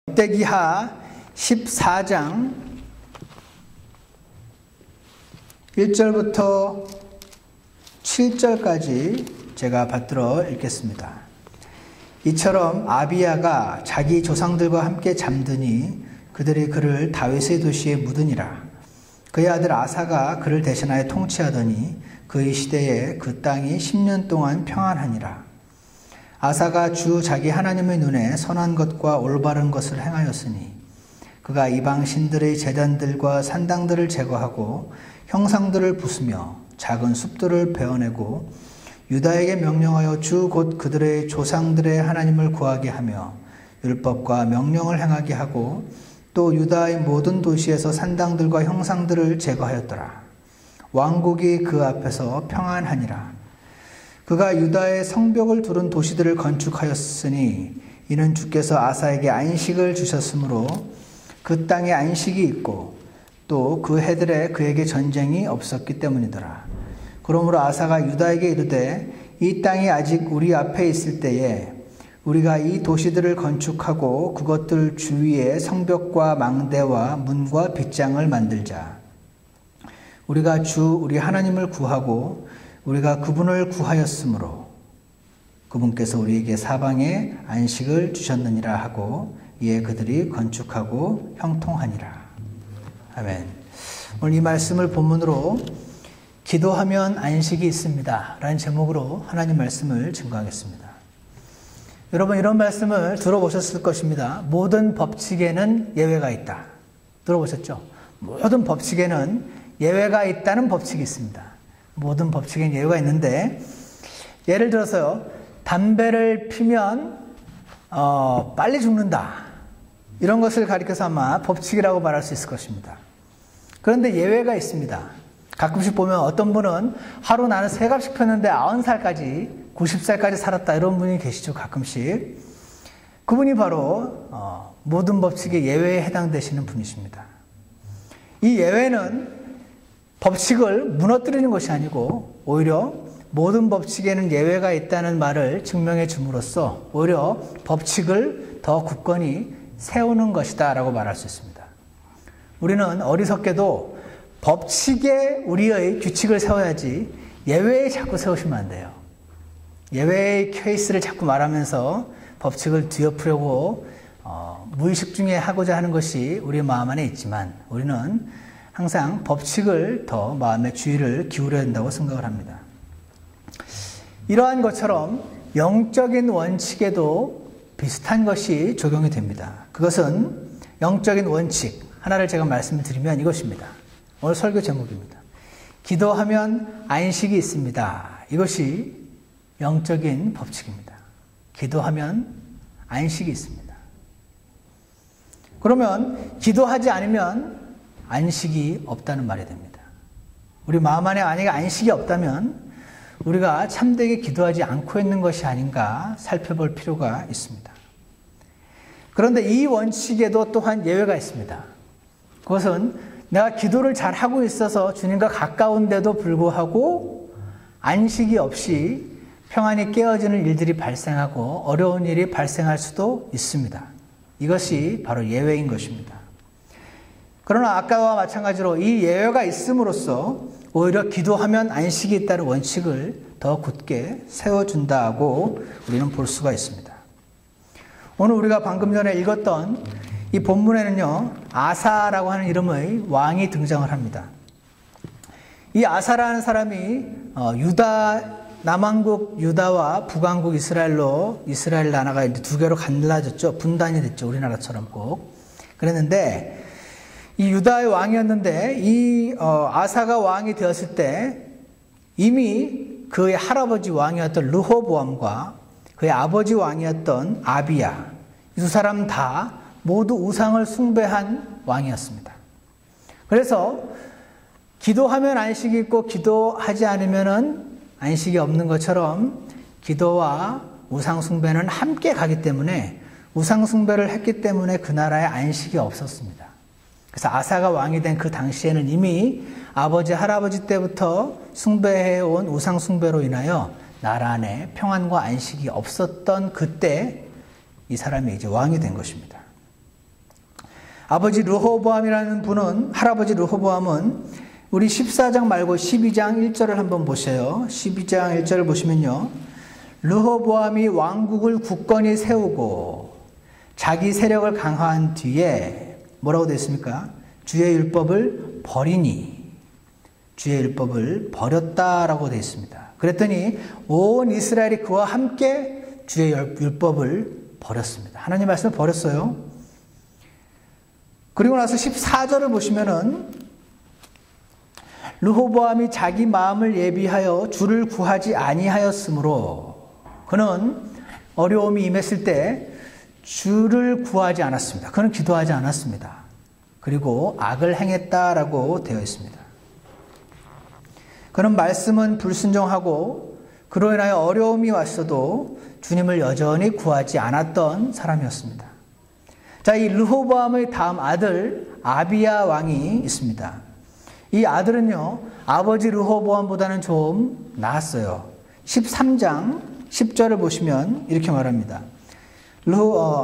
역대기하 14장 1절부터 7절까지 제가 받들어 읽겠습니다. 이처럼 아비야가 자기 조상들과 함께 잠드니 그들이 그를 다윗의 도시에 묻으니라. 그의 아들 아사가 그를 대신하여 통치하더니 그의 시대에 그 땅이 10년 동안 평안하니라. 아사가 주 자기 하나님의 눈에 선한 것과 올바른 것을 행하였으니 그가 이방 신들의 제단들과 산당들을 제거하고 형상들을 부수며 작은 숲들을 베어내고 유다에게 명령하여 주 곧 그들의 조상들의 하나님을 구하게 하며 율법과 명령을 행하게 하고 또 유다의 모든 도시에서 산당들과 형상들을 제거하였더라. 왕국이 그 앞에서 평안하니라. 그가 유다의 성벽을 두른 도시들을 건축하였으니 이는 주께서 아사에게 안식을 주셨으므로 그 땅에 안식이 있고 또 그 해들에 그에게 전쟁이 없었기 때문이더라. 그러므로 아사가 유다에게 이르되 이 땅이 아직 우리 앞에 있을 때에 우리가 이 도시들을 건축하고 그것들 주위에 성벽과 망대와 문과 빗장을 만들자. 우리가 주 우리 하나님을 구하고 우리가 그분을 구하였으므로 그분께서 우리에게 사방에 안식을 주셨느니라 하고 이에 그들이 건축하고 형통하니라. 아멘. 오늘 이 말씀을 본문으로 기도하면 안식이 있습니다 라는 제목으로 하나님 말씀을 증거하겠습니다. 여러분, 이런 말씀을 들어보셨을 것입니다. 모든 법칙에는 예외가 있다. 들어보셨죠? 모든 법칙에는 예외가 있다는 법칙이 있습니다. 모든 법칙에는 예외가 있는데, 예를 들어서요, 담배를 피면 빨리 죽는다, 이런 것을 가리켜서 아마 법칙이라고 말할 수 있을 것입니다. 그런데 예외가 있습니다. 가끔씩 보면 어떤 분은 하루 나는 3갑씩 폈는데 90살까지 90살까지 살았다, 이런 분이 계시죠. 가끔씩. 그분이 바로 모든 법칙의 예외에 해당되시는 분이십니다. 이 예외는 법칙을 무너뜨리는 것이 아니고 오히려 모든 법칙에는 예외가 있다는 말을 증명해 줌으로써 오히려 법칙을 더 굳건히 세우는 것이다 라고 말할 수 있습니다. 우리는 어리석게도 법칙에 우리의 규칙을 세워야지 예외에 자꾸 세우시면 안 돼요. 예외의 케이스를 자꾸 말하면서 법칙을 뒤엎으려고 무의식 중에 하고자 하는 것이 우리 마음 안에 있지만 우리는 항상 법칙을 더 마음의 주의를 기울여야 된다고 생각을 합니다. 이러한 것처럼 영적인 원칙에도 비슷한 것이 적용이 됩니다. 그것은 영적인 원칙 하나를 제가 말씀을 드리면 이것입니다. 오늘 설교 제목입니다. 기도하면 안식이 있습니다. 이것이 영적인 법칙입니다. 기도하면 안식이 있습니다. 그러면 기도하지 않으면 안식이 없다는 말이 됩니다. 우리 마음 안에 만약에 안식이 없다면 우리가 참되게 기도하지 않고 있는 것이 아닌가 살펴볼 필요가 있습니다. 그런데 이 원칙에도 또한 예외가 있습니다. 그것은 내가 기도를 잘하고 있어서 주님과 가까운데도 불구하고 안식이 없이 평안이 깨어지는 일들이 발생하고 어려운 일이 발생할 수도 있습니다. 이것이 바로 예외인 것입니다. 그러나 아까와 마찬가지로 이 예외가 있음으로써 오히려 기도하면 안식이 있다는 원칙을 더 굳게 세워준다고 우리는 볼 수가 있습니다. 오늘 우리가 방금 전에 읽었던 이 본문에는요, 아사라고 하는 이름의 왕이 등장을 합니다. 이 아사라는 사람이 남왕국 유다와 북왕국 이스라엘로 이스라엘 나라가 이제 두 개로 갈라졌죠. 분단이 됐죠. 우리나라처럼 꼭. 그랬는데 이 유다의 왕이었는데 이 아사가 왕이 되었을 때 이미 그의 할아버지 왕이었던 르호보암과 그의 아버지 왕이었던 아비야, 이 두 사람 다 모두 우상을 숭배한 왕이었습니다. 그래서 기도하면 안식이 있고 기도하지 않으면은 안식이 없는 것처럼 기도와 우상 숭배는 함께 가기 때문에 우상 숭배를 했기 때문에 그 나라에 안식이 없었습니다. 그래서 아사가 왕이 된 그 당시에는 이미 아버지, 할아버지 때부터 숭배해온 우상 숭배로 인하여 나라 안에 평안과 안식이 없었던 그때 이 사람이 이제 왕이 된 것입니다. 아버지 르호보암이라는 분은, 할아버지 르호보암은 우리 14장 말고 12장 1절을 한번 보세요. 12장 1절을 보시면요. 르호보암이 왕국을 굳건히 세우고 자기 세력을 강화한 뒤에 뭐라고 되어 있습니까? 주의 율법을 버리니, 주의 율법을 버렸다라고 되어 있습니다. 그랬더니 온 이스라엘이 그와 함께 주의 율법을 버렸습니다. 하나님 말씀을 버렸어요. 그리고 나서 14절을 보시면은 르호보암이 자기 마음을 예비하여 주를 구하지 아니하였으므로, 그는 어려움이 임했을 때 주를 구하지 않았습니다. 그는 기도하지 않았습니다. 그리고 악을 행했다라고 되어 있습니다. 그는 말씀은 불순종하고 그로 인하여 어려움이 왔어도 주님을 여전히 구하지 않았던 사람이었습니다. 자, 이 르호보암의 다음 아들 아비야 왕이 있습니다. 이 아들은요, 아버지 르호보암보다는 좀 나았어요. 13장 10절을 보시면 이렇게 말합니다.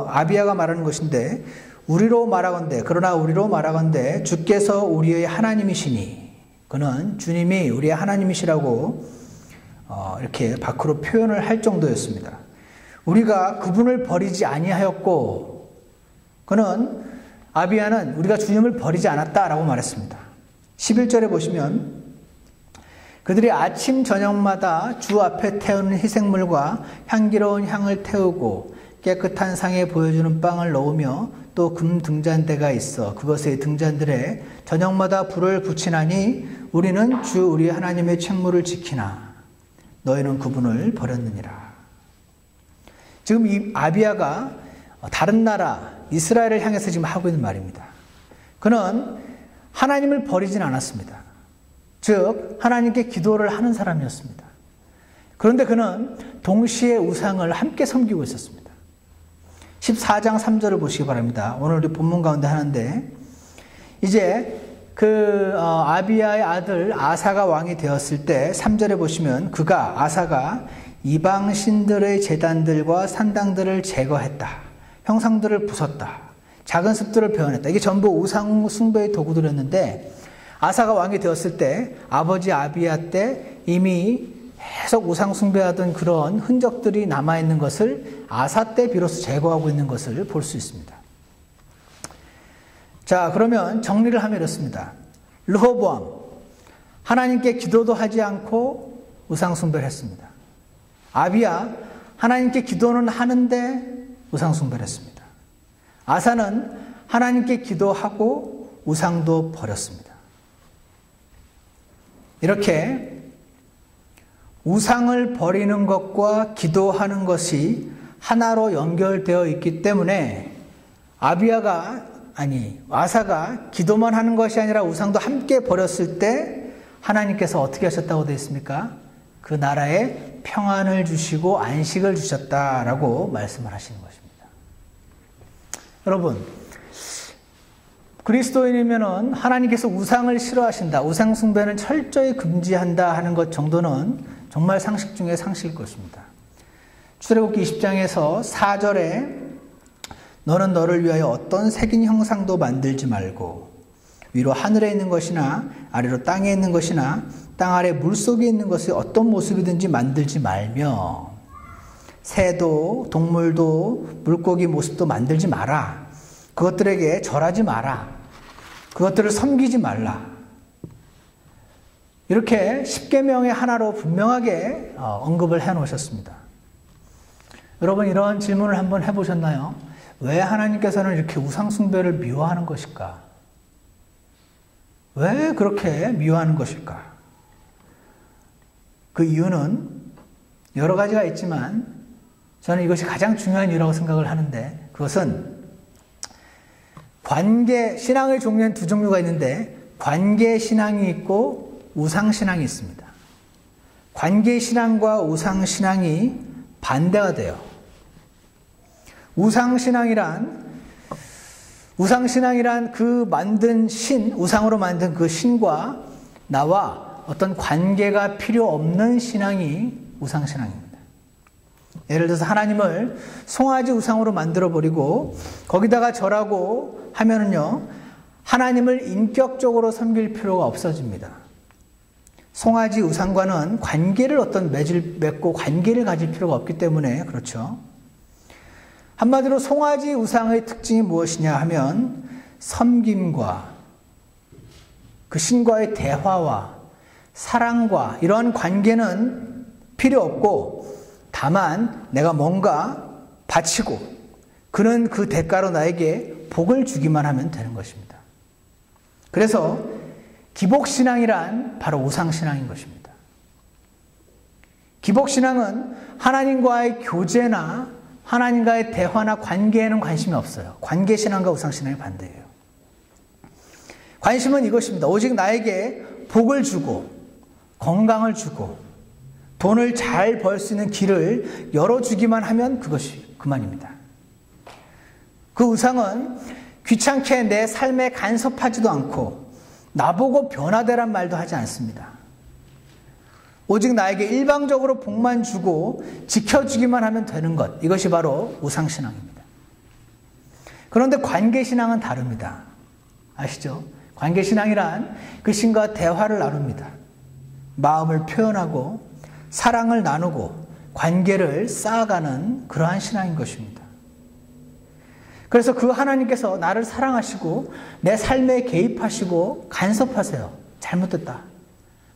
아비야가 말하는 것인데, 그러나 우리로 말하건대 주께서 우리의 하나님이시니, 그는 주님이 우리의 하나님이시라고 이렇게 밖으로 표현을 할 정도였습니다. 우리가 그분을 버리지 아니하였고, 아비야는 우리가 주님을 버리지 않았다라고 말했습니다. 11절에 보시면 그들이 아침 저녁마다 주 앞에 태우는 희생물과 향기로운 향을 태우고 깨끗한 상에 보여주는 빵을 넣으며 또 금 등잔대가 있어 그것의 등잔들에 저녁마다 불을 붙이나니 우리는 주 우리 하나님의 책무를 지키나 너희는 그분을 버렸느니라. 지금 이 아비야가 다른 나라 이스라엘을 향해서 지금 하고 있는 말입니다. 그는 하나님을 버리진 않았습니다. 즉 하나님께 기도를 하는 사람이었습니다. 그런데 그는 동시에 우상을 함께 섬기고 있었습니다. 14장 3절을 보시기 바랍니다. 오늘 우리 본문 가운데 하는데, 이제 아비야의 아들 아사가 왕이 되었을 때 3절에 보시면 아사가 이방 신들의 제단들과 산당들을 제거했다. 형상들을 부쉈다. 작은 습들을 베어냈다. 이게 전부 우상 숭배의 도구들이었는데, 아사가 왕이 되었을 때 아버지 아비야 때 이미 계속 우상 숭배하던 그런 흔적들이 남아있는 것을 아사 때 비로소 제거하고 있는 것을 볼 수 있습니다. 자, 그러면 정리를 하면 이렇습니다. 르호보암, 하나님께 기도도 하지 않고 우상 숭배를 했습니다. 아비야, 하나님께 기도는 하는데 우상 숭배를 했습니다. 아사는 하나님께 기도하고 우상도 버렸습니다. 이렇게 우상을 버리는 것과 기도하는 것이 하나로 연결되어 있기 때문에 아사가 기도만 하는 것이 아니라 우상도 함께 버렸을 때 하나님께서 어떻게 하셨다고 되어 있습니까? 그 나라에 평안을 주시고 안식을 주셨다라고 말씀을 하시는 것입니다. 여러분, 그리스도인이면은 하나님께서 우상을 싫어하신다, 우상 숭배는 철저히 금지한다 하는 것 정도는 정말 상식 중에 상식일 것입니다. 출애굽기 20장에서 4절에 너는 너를 위하여 어떤 새긴 형상도 만들지 말고 위로 하늘에 있는 것이나 아래로 땅에 있는 것이나 땅 아래 물속에 있는 것이 어떤 모습이든지 만들지 말며 새도 동물도 물고기 모습도 만들지 마라. 그것들에게 절하지 마라. 그것들을 섬기지 말라. 이렇게 10계명의 하나로 분명하게 언급을 해놓으셨습니다. 여러분, 이런 질문을 한번 해보셨나요? 왜 하나님께서는 이렇게 우상 숭배를 미워하는 것일까? 왜 그렇게 미워하는 것일까? 그 이유는 여러 가지가 있지만 저는 이것이 가장 중요한 이유라고 생각을 하는데, 그것은 신앙의 종류는 두 종류가 있는데 관계신앙이 있고 우상신앙이 있습니다. 관계신앙과 우상신앙이 반대가 돼요. 우상신앙이란 그 만든 우상으로 만든 그 신과 나와 어떤 관계가 필요 없는 신앙이 우상신앙입니다. 예를 들어서 하나님을 송아지 우상으로 만들어버리고 거기다가 절하고 하면은요, 하나님을 인격적으로 섬길 필요가 없어집니다. 송아지 우상과는 관계를 맺고 관계를 가질 필요가 없기 때문에 그렇죠. 한마디로 송아지 우상의 특징이 무엇이냐 하면 섬김과 그 신과의 대화와 사랑과 이러한 관계는 필요 없고 다만 내가 뭔가 바치고 그는 그 대가로 나에게 복을 주기만 하면 되는 것입니다. 그래서 기복신앙이란 바로 우상신앙인 것입니다. 기복신앙은 하나님과의 교제나 하나님과의 대화나 관계에는 관심이 없어요. 관계신앙과 우상신앙이 반대예요. 관심은 이것입니다. 오직 나에게 복을 주고 건강을 주고 돈을 잘 벌 수 있는 길을 열어주기만 하면 그것이 그만입니다. 그 우상은 귀찮게 내 삶에 간섭하지도 않고 나보고 변화되란 말도 하지 않습니다. 오직 나에게 일방적으로 복만 주고 지켜주기만 하면 되는 것, 이것이 바로 우상신앙입니다. 그런데 관계신앙은 다릅니다. 아시죠? 관계신앙이란 그 신과 대화를 나눕니다. 마음을 표현하고 사랑을 나누고 관계를 쌓아가는 그러한 신앙인 것입니다. 그래서 그 하나님께서 나를 사랑하시고 내 삶에 개입하시고 간섭하세요. 잘못됐다.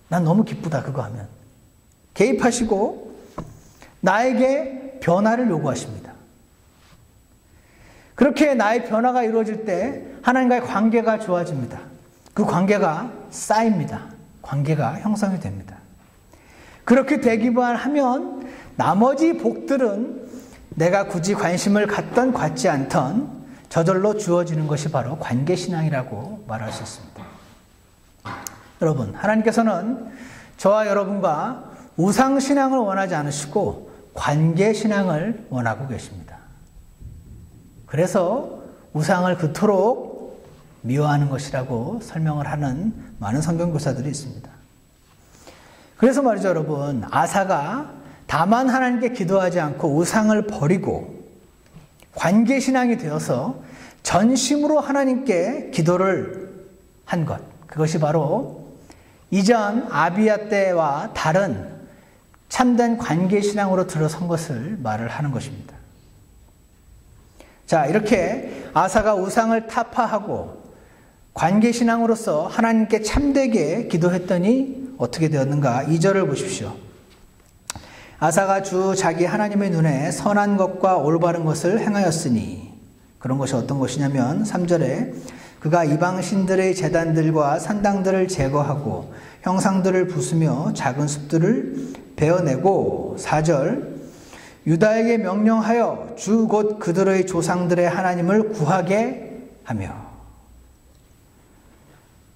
난 너무 기쁘다 그거 하면. 개입하시고 나에게 변화를 요구하십니다. 그렇게 나의 변화가 이루어질 때 하나님과의 관계가 좋아집니다. 그 관계가 쌓입니다. 관계가 형성이 됩니다. 그렇게 되기만 하면 나머지 복들은 내가 굳이 관심을 갖던 갖지 않던 저절로 주어지는 것이 바로 관계신앙이라고 말할 수 있습니다. 여러분, 하나님께서는 저와 여러분과 우상신앙을 원하지 않으시고 관계신앙을 원하고 계십니다. 그래서 우상을 그토록 미워하는 것이라고 설명을 하는 많은 성경교사들이 있습니다. 그래서 말이죠, 여러분, 아사가 다만 하나님께 기도하지 않고 우상을 버리고 관계신앙이 되어서 전심으로 하나님께 기도를 한 것, 그것이 바로 이전 아비야 때와 다른 참된 관계신앙으로 들어선 것을 말을 하는 것입니다. 자, 이렇게 아사가 우상을 타파하고 관계신앙으로서 하나님께 참되게 기도했더니 어떻게 되었는가? 2절을 보십시오. 아사가 주 자기 하나님의 눈에 선한 것과 올바른 것을 행하였으니, 그런 것이 어떤 것이냐면 3절에 그가 이방신들의 제단들과 산당들을 제거하고 형상들을 부수며 작은 숲들을 베어내고, 4절 유다에게 명령하여 주 곧 그들의 조상들의 하나님을 구하게 하며,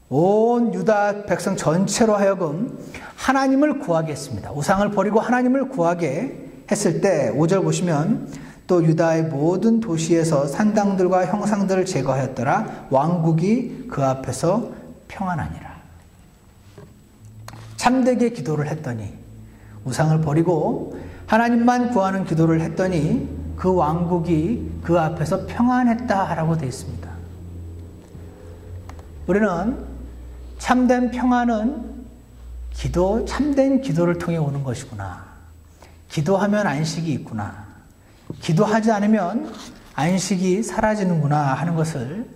온 유다 백성 전체로 하여금 하나님을 구하게 했습니다. 우상을 버리고 하나님을 구하게 했을 때 5절 보시면 또 유다의 모든 도시에서 산당들과 형상들을 제거하였더라. 왕국이 그 앞에서 평안하니라. 참되게 기도를 했더니, 우상을 버리고 하나님만 구하는 기도를 했더니 그 왕국이 그 앞에서 평안했다라고 되어 있습니다. 우리는 참된 평안은 참된 기도를 통해 오는 것이구나. 기도하면 안식이 있구나. 기도하지 않으면 안식이 사라지는구나 하는 것을